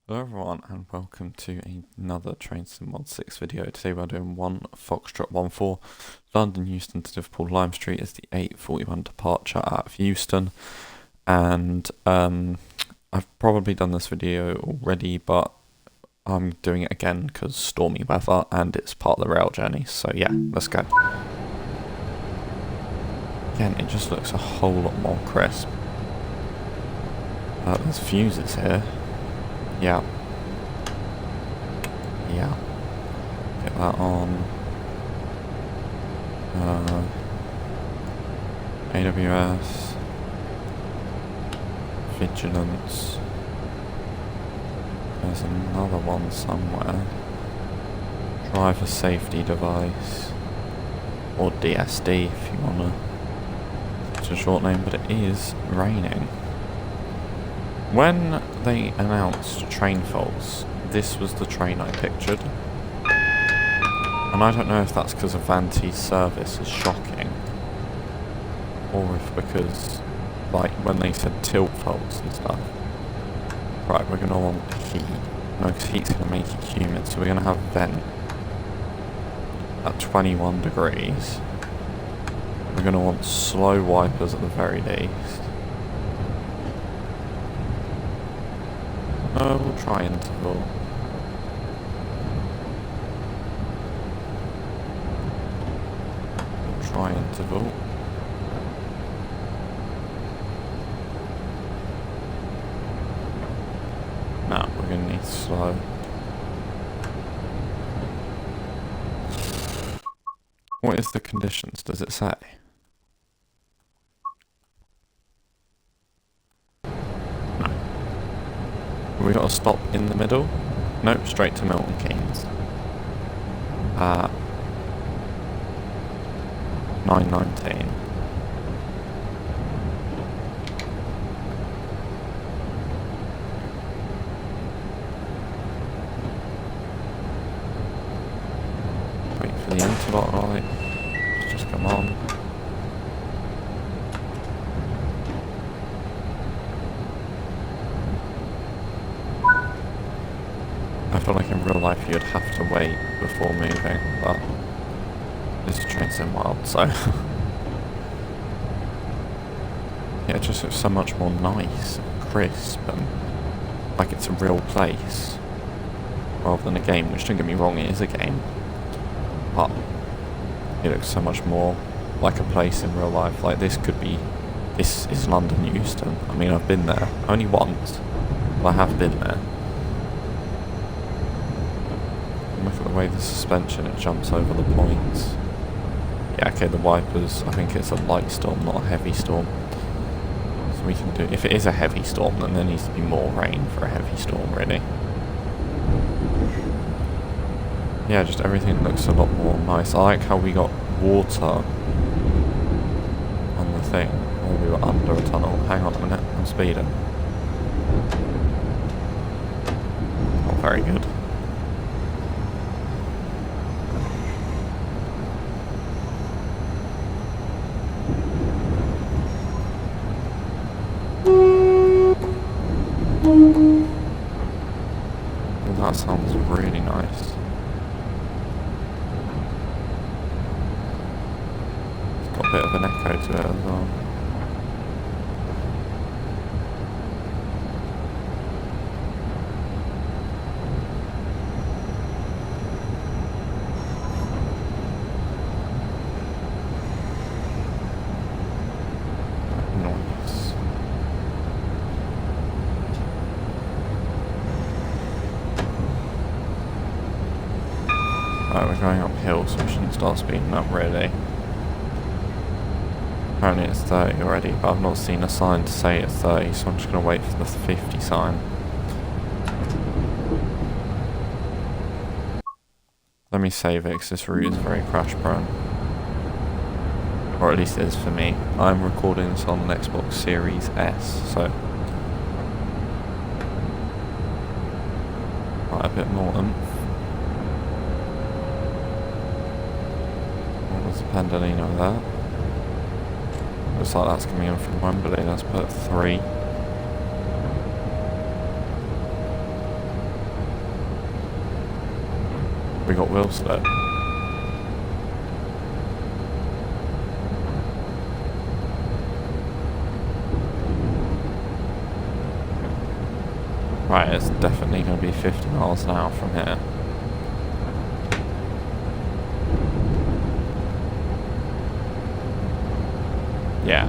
Hello everyone and welcome to another Train Sim Mod 6 video. Today we're doing 1 Foxtrot 14 London Euston to Liverpool Lime Street is the 8:41 departure out of Euston, and I've probably done this video already, but I'm doing it again because stormy weather and it's part of the rail journey. So yeah, let's go. Again, it just looks a whole lot more crisp. There's fuses here. Yeah. Get that on. AWS. Vigilance. There's another one somewhere. Driver safety device. Or DSD if you wanna. It's a short name, but it is raining. When they announced train faults, this was the train I pictured. And I don't know if that's because Avanti's service is shocking, or if because, like, when they said tilt faults and stuff. Right, we're going to want heat. No, because heat's going to make it humid, so we're going to have vent at 21 degrees. We're going to want slow wipers at the very least. We'll try interval. Try interval. No, we're going to need slow. What is the conditions? Does it say? We got to stop in the middle? Nope, straight to Milton Keynes. 9:19. Wait for the interlock light. Just come on. I feel like in real life you'd have to wait before moving, but this train sim wild, so yeah, it just looks so much more nice and crisp and like it's a real place rather than a game, which, don't get me wrong, it is a game, but it looks so much more like a place in real life. Like this is London Euston. I mean, I've been there only once, but I have been there. Look at the way the suspension, it jumps over the points. Yeah, okay, the wipers, I think it's a light storm, not a heavy storm. So we can do, if it is a heavy storm, then there needs to be more rain for a heavy storm, really. Yeah, just everything looks a lot more nice. I like how we got water on the thing while we were under a tunnel. Hang on a minute, I'm speeding. Not very good. That sounds really nice. It's got a bit of an echo to it as well. Nice. Right, we're going uphill, so we shouldn't start speeding up really. Apparently it's 30 already, but I've not seen a sign to say it's 30, so I'm just going to wait for the 50 sign. Let me save it, because this route is very crash prone. Or at least it is for me. I'm recording this on an Xbox Series S, so quite a bit more oomph. There's a Pendolino there. Looks like that's coming in from Wembley. Let's put 3. We got wheel slip. Right, it's definitely going to be 50 miles an hour from here. Yeah.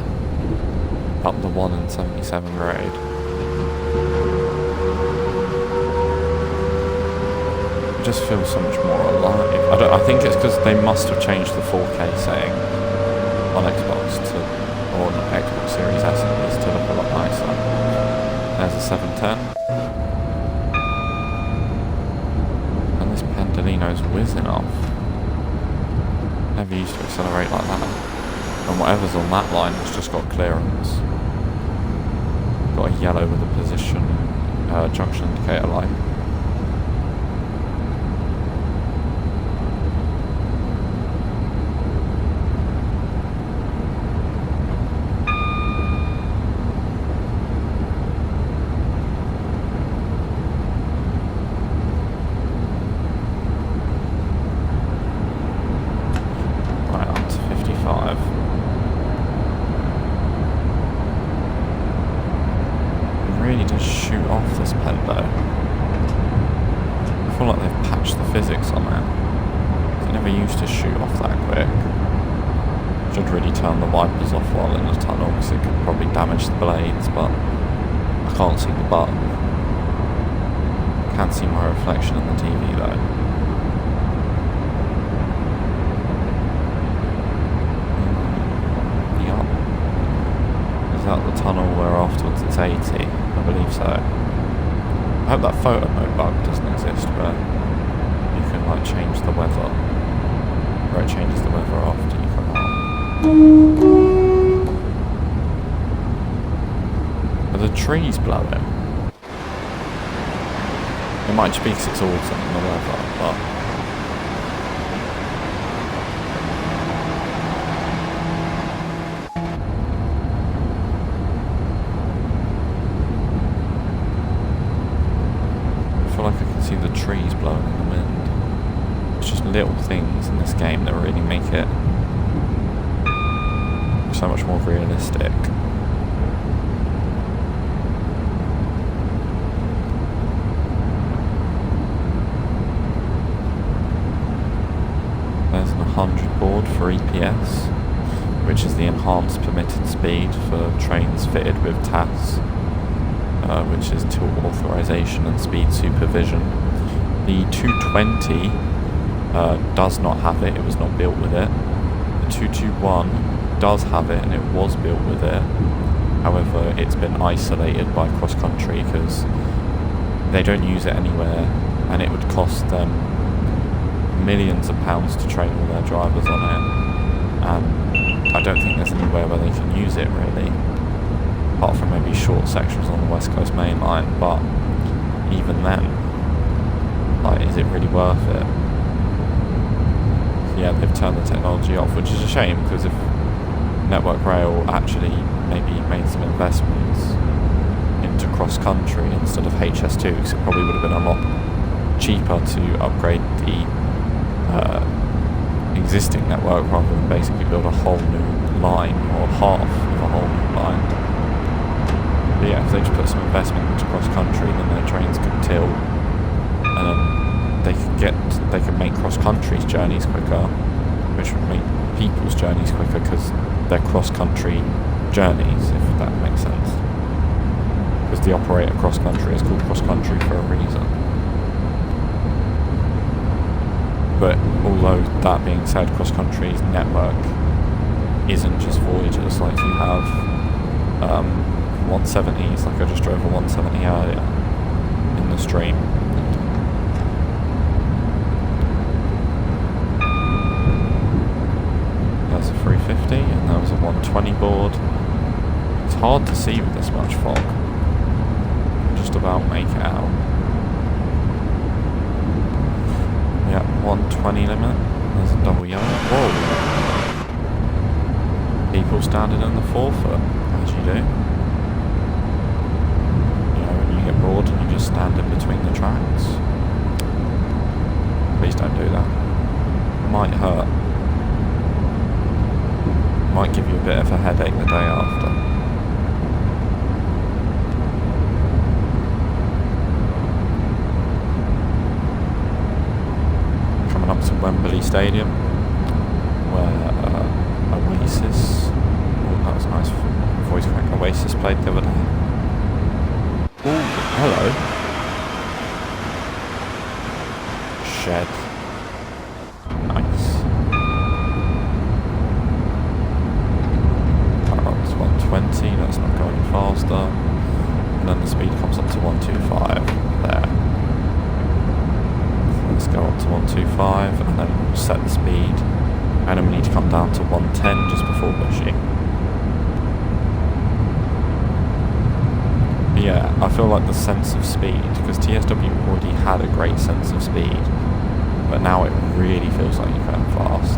Up the 1 and 77 road. It just feels so much more alive. I think it's because they must have changed the 4K setting on Xbox to, or on Xbox Series S at least, to look a lot nicer. There's a 710. And this Pendolino's whizzing off. Never used to accelerate like that. And whatever's on that line has just got clearance. Got a yellow with a position junction indicator light. Right, up to 55. Really does shoot off this Pendo. I feel like they've patched the physics on it. It never used to shoot off that quick. Should really turn the wipers off while in the tunnel because it could probably damage the blades, but I can't see the button. I can see my reflection in the TV though. Yup. Is that the tunnel where afterwards it's 80? I believe so. I hope that photo mode bug doesn't exist where you can like change the weather, where it changes the weather after you come out. Are the trees blowing? It might just be because it's autumn in the weather, but like I can see the trees blowing in the wind. It's just little things in this game that really make it so much more realistic. There's an 100 board for EPS, which is the enhanced permitted speed for trains fitted with TAS. Which is tilt authorization and speed supervision. The 220 does not have it, it was not built with it. The 221 does have it and it was built with it. However, it's been isolated by cross country because they don't use it anywhere and it would cost them millions of pounds to train all their drivers on it. And I don't think there's anywhere where they can use it really. Apart from maybe short sections on the West Coast main line, but even then, like, is it really worth it? So yeah, they've turned the technology off, which is a shame, because if Network Rail actually maybe made some investments into cross-country instead of HS2, because it probably would have been a lot cheaper to upgrade the existing network rather than basically build a whole new line, or half of a whole new line. But yeah, if they just put some investment into cross-country, then their trains could tilt, and then they could make cross-country's journeys quicker, which would make people's journeys quicker because they're cross-country journeys, if that makes sense. Because the operator cross-country is called cross-country for a reason. But although that being said, cross-country's network isn't just Voyagers, like you have 170s, like I just drove a 170 earlier in the stream. There's a 350 and there was a 120 board. It's hard to see with this much fog. Just about make it out. Yeah, 120 limit. There's a double yellow. Whoa! People standing in the forefoot, as you do. Get bored and you just stand in between the tracks. Please don't do Stadium, where Oasis, oh that was a nice voice crack, Oasis played the other day. Ooh, hello. Shed. Nice. Right, up to 120, let's not go any faster. And then the speed comes up to 125, there. Let's go up to 125 and then set the speed. And then we need to come down to 110 just before bushing. But yeah, I feel like the sense of speed, because TSW already had a great sense of speed, but now it really feels like you're going fast.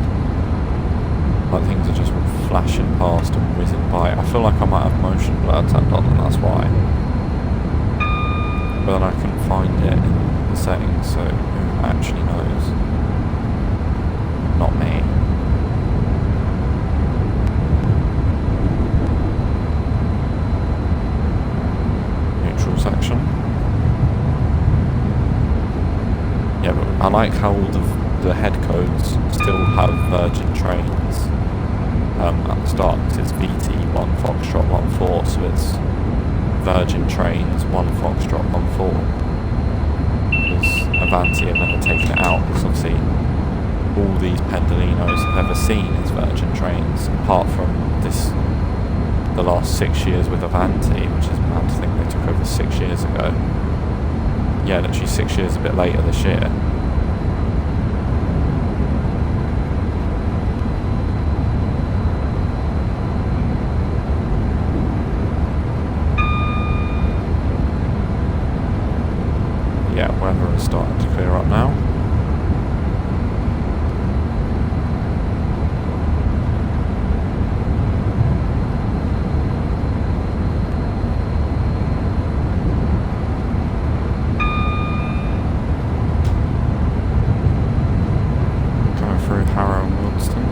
Like things are just flashing past and whizzing by. I feel like I might have motion blur turned on and that's why. But then I couldn't find it in the settings, so who actually knows? Not me. Neutral section. Yeah, but I like how all the head codes still have Virgin trains at the start, because it's VT 1 Foxtrot 1-4, so it's Virgin trains 1 Foxtrot 1-4. Because Avanti have never taken it out, because obviously all these Pendolinos have ever seen is Virgin trains, apart from the last 6 years with Avanti, which is mad to think they took over 6 years ago. Yeah, literally 6 years a bit later this year. Yeah, weather is starting to clear up now. Going through Harrow and Euston.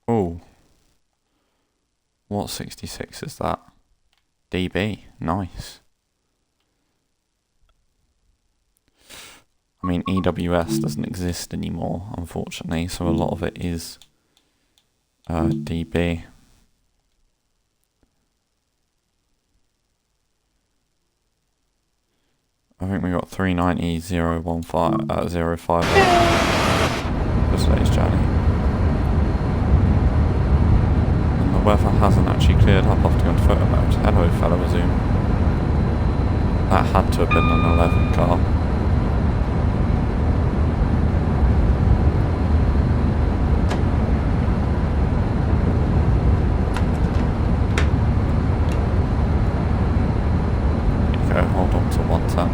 Oh, what 66 is that? DB, nice. I mean, EWS doesn't exist anymore, unfortunately, so a lot of it is DB. I think we got 390.015, 05 for today's journey. And the weather hasn't actually cleared up after going to photo mode. Hello, fellow Zoom. That had to have been an 11 car. Hold on to 110.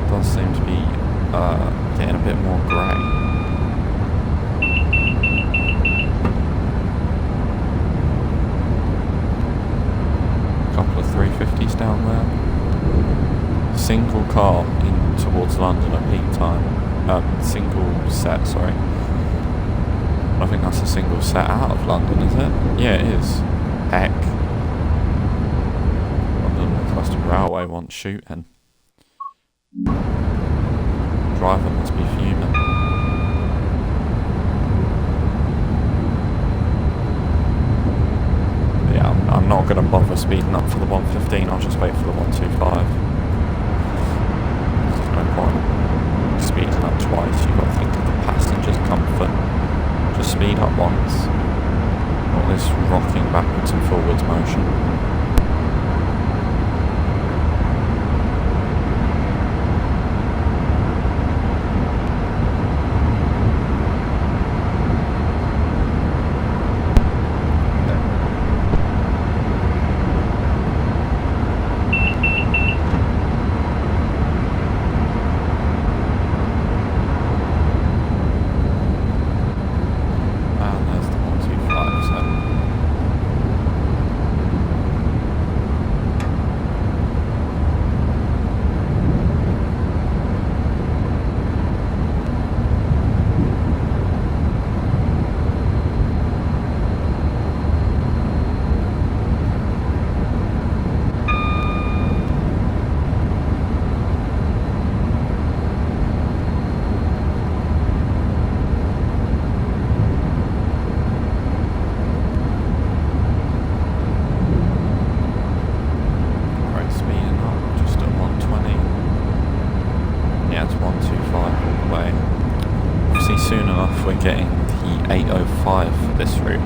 does seem to be getting a bit more grey. Couple of 350s down there. Single car in towards London at peak time. Single set, sorry. I think that's a single set out of London, is it? Yeah, it is. Heck. London Western Railway wants shooting. Driver must be fuming. But yeah, I'm not going to bother speeding up for the 115, I'll just wait for the 125. There's no point speeding up twice, you've got to think of the passenger's comfort. Just speed up once. All this rocking backwards and forwards motion. Soon enough we're getting the 805 for this route,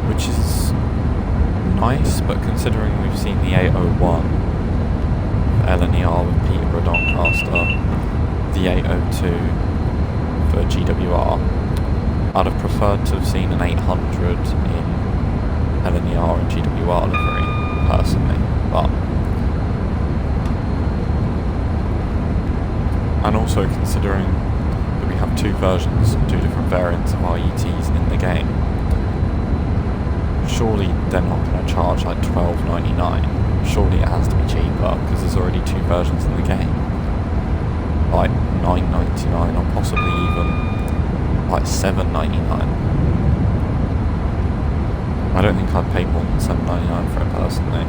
which is nice, but considering we've seen the 801 for LNER with Peterborough Doncaster, the 802 for GWR, I'd have preferred to have seen an 800 in LNER and GWR livery, personally, but and also considering we have two versions, two different variants of RETs in the game. Surely they're not going to charge like $12.99. Surely it has to be cheaper because there's already two versions in the game. Like $9.99 or possibly even like $7.99. I don't think I'd pay more than $7.99 for it personally.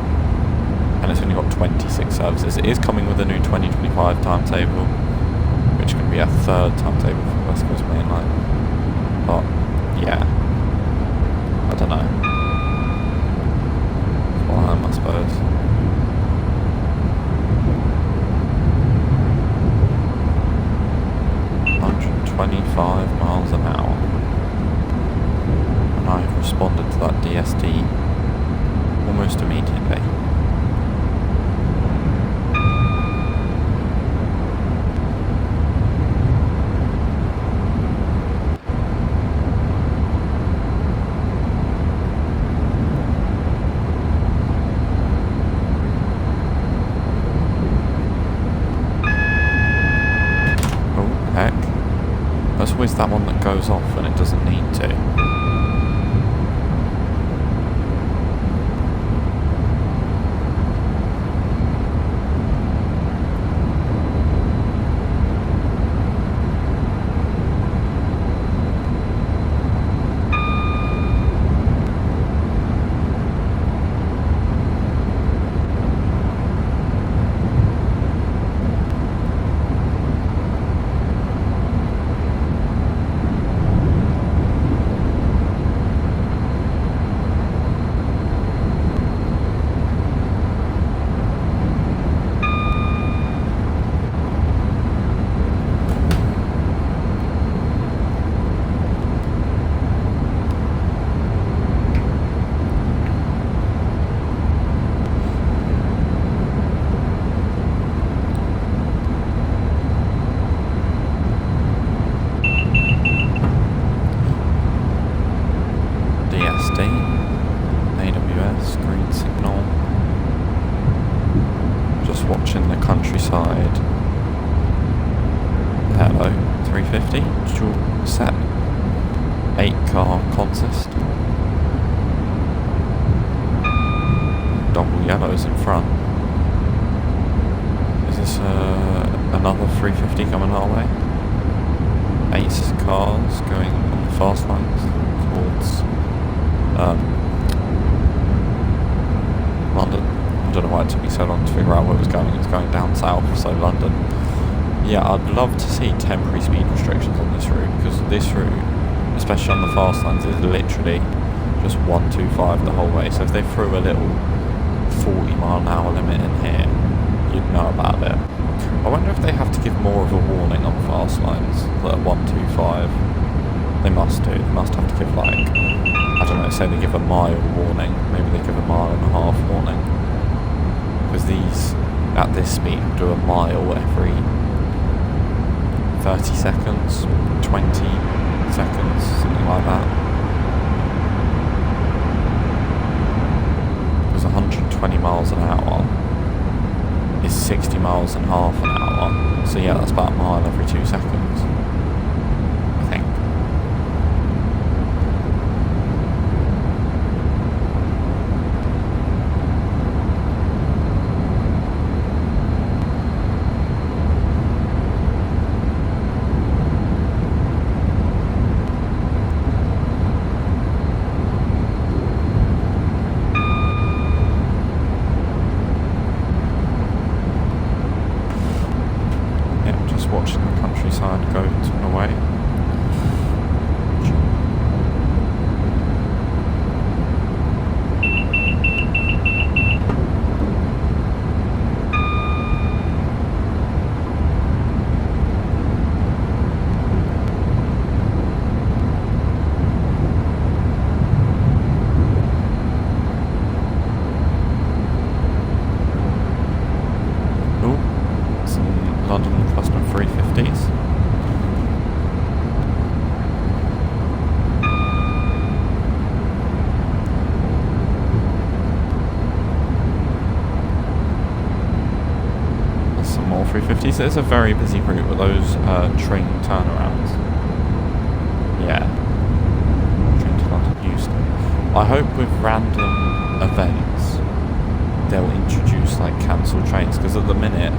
And it's only got 26 services. It is coming with a new 2025 timetable, which can be a third timetable for West Coast Main Line. But, yeah. I don't know. Well, I suppose. $125 miles an hour. And I have responded to that DSD almost immediately. There's always that one that goes off when it doesn't need to. 350 dual set 8-car consist. Double yellows in front. Is this another 350 coming our way? 8 cars going on the fast lines towards London. I don't know why it took me so long to figure out where it was going. It was going down south, so London. Yeah, I'd love to see temporary speed restrictions on this route, because this route, especially on the fast lines, is literally just 125 the whole way. So if they threw a little 40-mile-an-hour limit in here, you'd know about it. I wonder if they have to give more of a warning on fast lines that are 125. They must do. They must have to give, like, I don't know, say they give a mile warning. Maybe they give a mile-and-a-half warning. Because these, at this speed, do a mile every 30 seconds, 20 seconds, something like that. Because 120 miles an hour is 60 miles and half an hour. So yeah, that's about a mile every 2 seconds, I think. Watching the countryside go away. So it's a very busy route with those train turnarounds. Yeah. Train to London, Euston. I hope with random events they'll introduce like cancelled trains, because at the minute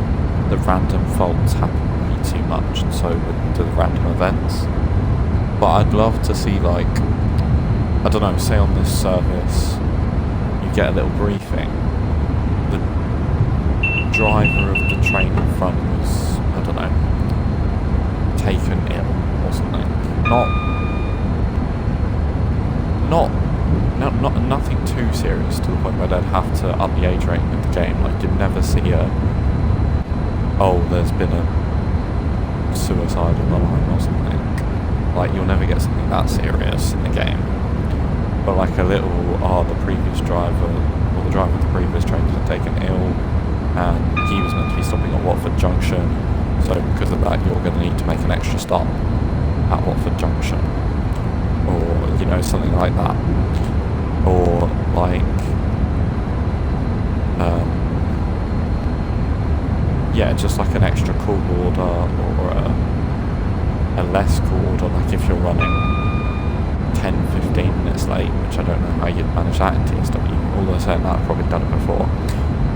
the random faults happen way too much, and so do the random events. But I'd love to see, like, I don't know, say on this service you get a little briefing. The driver of the train in front was, I don't know, taken ill or something. Nothing too serious to the point where they'd have to up the age rating of the game. Like, you'd never see there's been a suicide on the line or something. Like, you'll never get something that serious in the game. But like a little, the previous driver, or the driver of the previous train had taken ill, and he was meant to be stopping at Watford Junction, so because of that you're going to need to make an extra stop at Watford Junction, or, you know, something like that. Or like, just like an extra call order, or a less call order, like if you're running 10-15 minutes late, which I don't know how you'd manage that in TSW, although saying that I've probably done it before.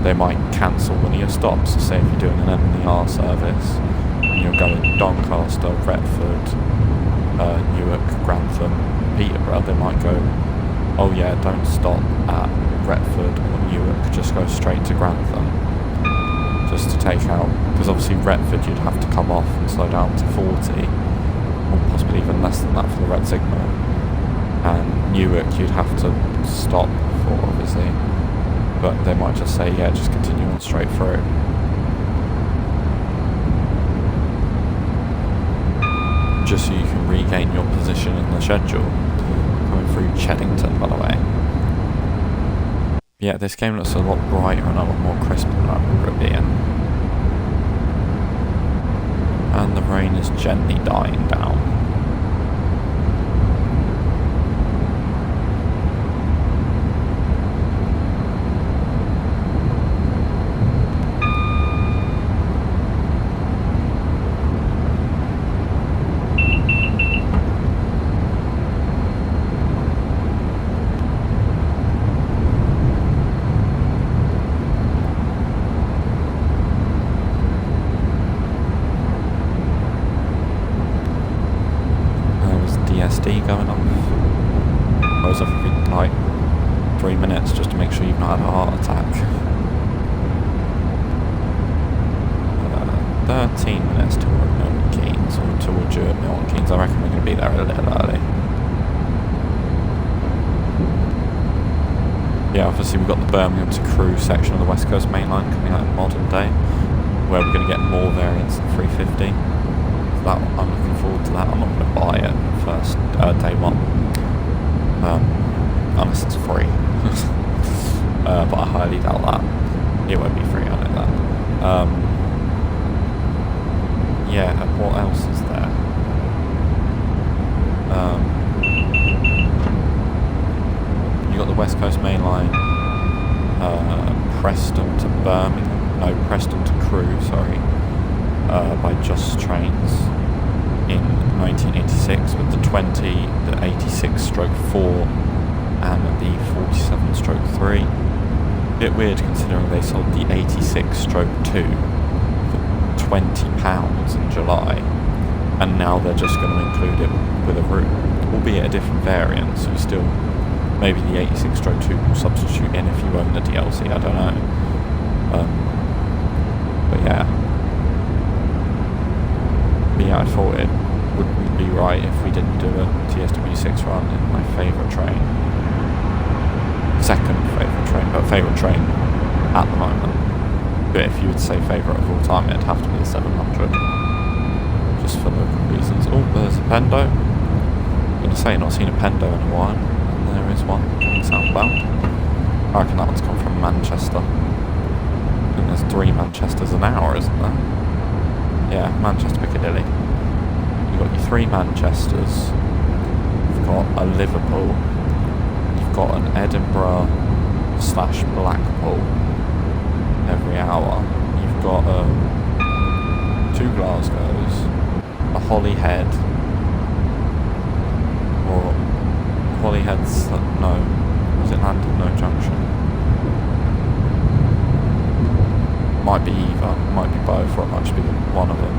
They might cancel one of your stops. So say if you're doing an M&R service and you're going Doncaster, Retford, Newark, Grantham, Peterborough, they might go, oh yeah, don't stop at Retford or Newark, just go straight to Grantham, just to take out, because obviously Retford you'd have to come off and slow down to 40, or possibly even less than that for the red signal, and Newark you'd have to stop for, obviously. But they might just say, yeah, just continue on straight through. Just so you can regain your position in the schedule. Coming through Cheddington, by the way. Yeah, this game looks a lot brighter and a lot more crisp than I remember it being. And the rain is gently dying down. like 3 minutes just to make sure you've not had a heart attack. 13 minutes toward Milton Keynes, or towards you at Milton Keynes. I reckon we're going to be there a little early. Yeah, obviously we've got the Birmingham to Crewe section of the West Coast Main Line coming out in modern day, where we're going to get more variants than 350. That, I'm looking forward to that. I'm not going to buy it first day one, unless it's free. But I highly doubt that. It won't be free, I know that. Yeah, what else is there? You got the West Coast Main Line, Preston to Birmingham, no, Preston to Crewe, sorry, by Just Trains in 1986 with the 20, the 86/4 and the 47/3. Bit weird considering they sold the 86/2 for £20 in July, and now they're just going to include it with a route, albeit a different variant, so you still, maybe the 86/2 will substitute in if you own the DLC, I don't know. But yeah, I thought it wouldn't be right if we didn't do a TSW6 run in my favourite train. Second favourite train, but favourite train at the moment. But if you would say favourite of all time, it'd have to be the 700. Just for local reasons. Oh, there's a Pendo. I'm going to say not seen a Pendo in a while. And there is one going southbound. I reckon that one's come from Manchester. I think there's 3 Manchesters an hour, isn't there? Yeah, Manchester Piccadilly. You've got your 3 Manchesters. You've got a Liverpool. You've got an Edinburgh/Blackpool every hour. You've got 2 Glasgows, a Holyhead, or Holyhead's, no, was it Llandudno Junction? Might be either, might be both, or it might just be one of them.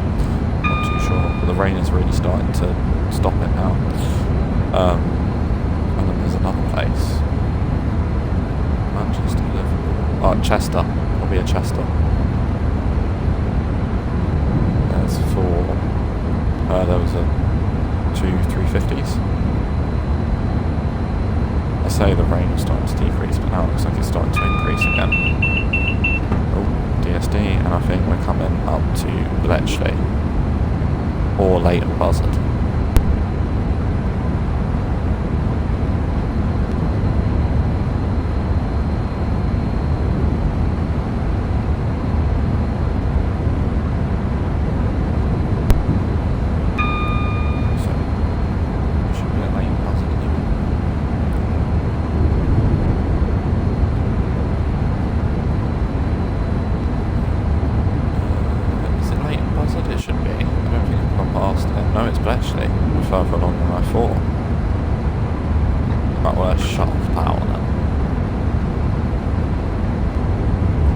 Not too sure, but the rain is really starting to stop it now. And then there's another place. Manchester, Liverpool. Oh, Chester. Probably a Chester. There's 4. There was a 2 350s. I say the rain was starting to decrease, but now it looks like it's starting to increase again. Oh, DSD, and I think we're coming up to Bletchley. Or Leighton Buzzard. Bletchley, further along than I thought. Right, well, let's shut off power then.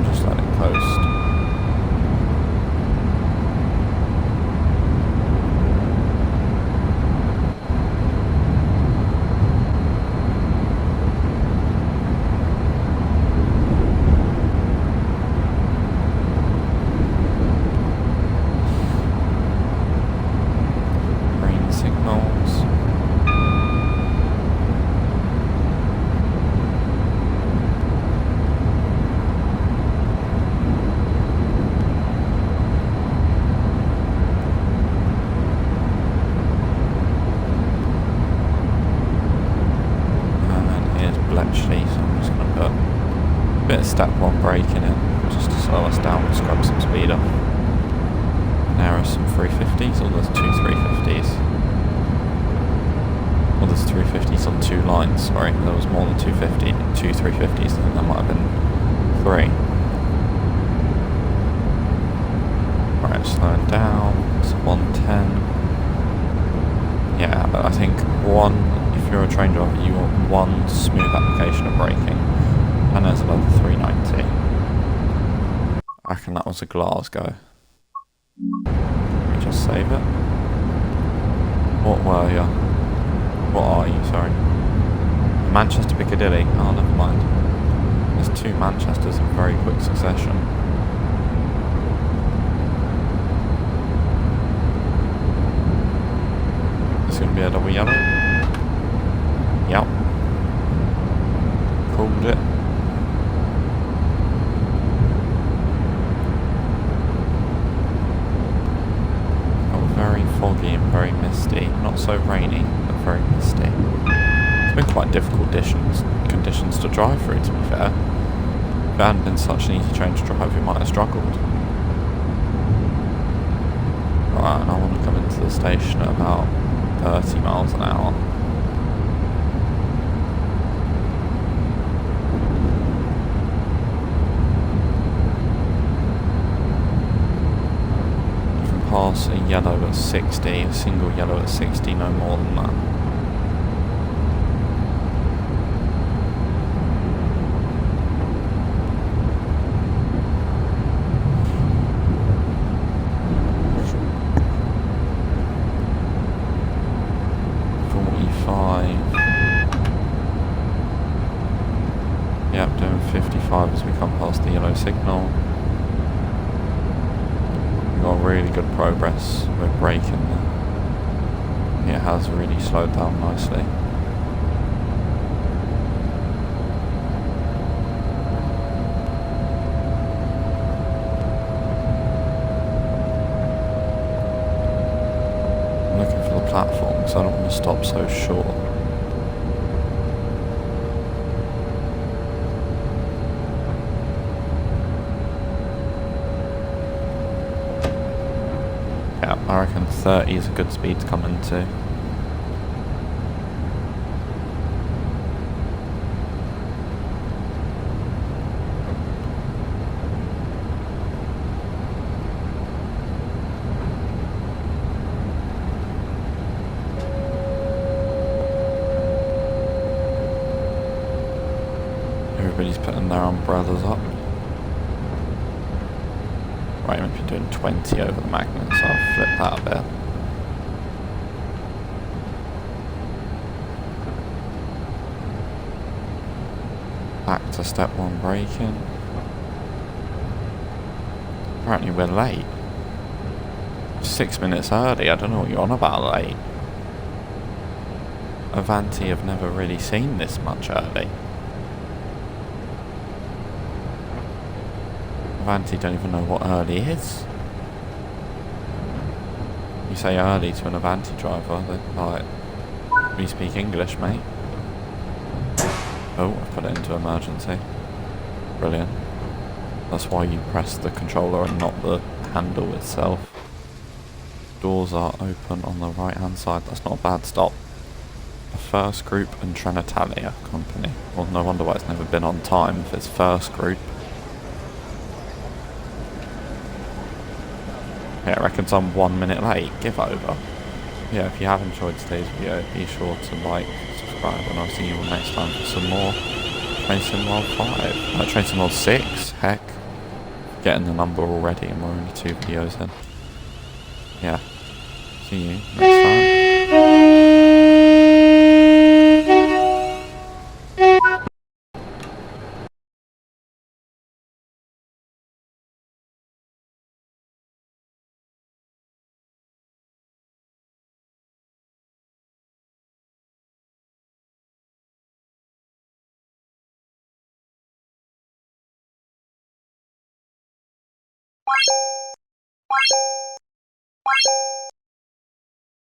Just let it coast. Step 1 braking in, just to slow us down and scrub some speed up. And there are some 350s, or there's 2 350s. Well, there's 350s on 2 lines, sorry, there was more than 2 350s, I think there might have been 3. Right, slowing down, it's 110. Yeah, I think if you're a train driver, you want 1 smooth application of braking. And there's another 390. I reckon that was a Glasgow. Let me just save it. What were you? What are you, sorry? Manchester Piccadilly. Oh, never mind. There's two Manchesters in very quick succession. It's going to be a double yellow. Yep. Called it. Oh, very foggy and very misty. Not so rainy, but very misty. It's been quite difficult conditions to drive through, to be fair. If it hadn't been such an easy train to drive, we might have struggled. Right, and I want to come into the station at about 30 miles an hour. You can pass a yellow at 60, a single yellow at 60, no more than that. Yep, doing 55 as we come past the yellow signal. We've got really good progress. We're braking there. It has really slowed down nicely. I'm looking for the platform because I don't want to stop so short. Yeah, I reckon 30 is a good speed to come into. Everybody's putting their umbrellas up. Right, I'm meant to be doing 20 over the magnet, so I'll flip that a bit. Back to step one braking. Apparently we're late. 6 minutes early, I don't know what you're on about late. Avanti have never really seen this much early. Avanti don't even know what early is. You say early to an Avanti driver, they're like, we speak English, mate. Oh, I've put it into emergency. Brilliant. That's why you press the controller and not the handle itself. Doors are open on the right hand side, that's not a bad stop. The First Group and Trenitalia company. Well, no wonder why it's never been on time if it's First Group. Yeah, I reckon I'm 1 minute late. Give over. Yeah, if you have enjoyed today's video, be sure to like, subscribe, and I'll see you all next time for some more Train Sim World 5. Train Sim World 6, heck. Getting the number already, and we're only 2 videos in. Yeah. See you next time.